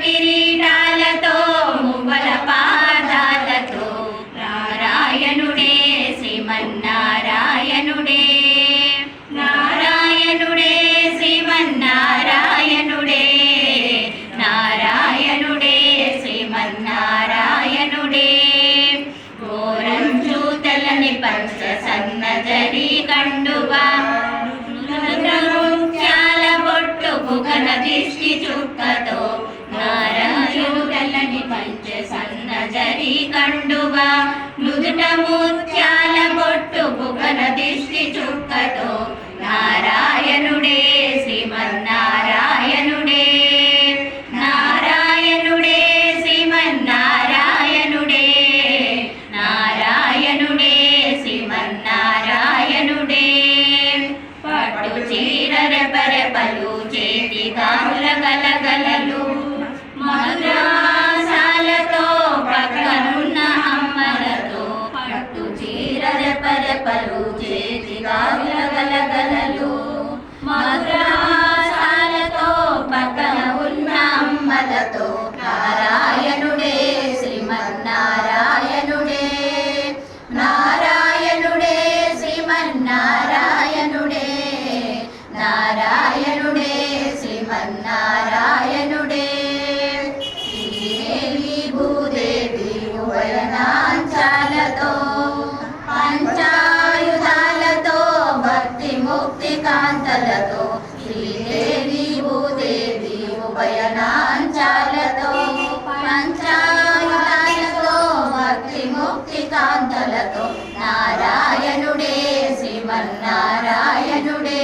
కిరీటాలతో మువ్వల పాదాలతో నారాయణుడే శ్రీమన్నారాయణుడే నారాయణుడే శ్రీమన్నారాయణుడే నారాయణుడే శ్రీమన్నారాయణుడే గోరంచూతలని పంచ సన్నజరి కండువా ముత్యాల బొట్టు బుగన దిష్టి చుక్కతో నారాయణుడలని పంచ సన్నజరి కండువా నుదుట ముత్యాల బొట్టు బుగన దిష్టి చుక్కతో నారాయణుడే శ్రీమన్నారాయణుడే నారాయణుడే శ్రీమన్నారాయణుడే నారాయణుడే శ్రీమన్నారాయణుడే పట్టు చీర రెపరెపలు చేతి గాముల గలగలలు మధురాసాలతో పక్కనున్న అమ్మలతో పట్టు చీర రెపరెపలు చేతి గాముల గలగలలు మధురాసాలతో పక్కన ఉన్న అమ్మలతో నారాయణుడే శ్రీమన్నారాయణుడే నారాయణుడే శ్రీమన్నారాయణుడే నారాయణుడే శ్రీమన్నారాయణుడే శ్రీదేవి భూదేవి ఉభయనాంచాలతో పంచాయుధాలతో భక్తి ముక్తి కాంతలతో శ్రీదేవి భూదేవి ఉభయనాంచాలతో పంచాయుధాలతో భక్తి ముక్తి కాంతలతో నారాయణుడే శ్రీమన్నారాయణుడే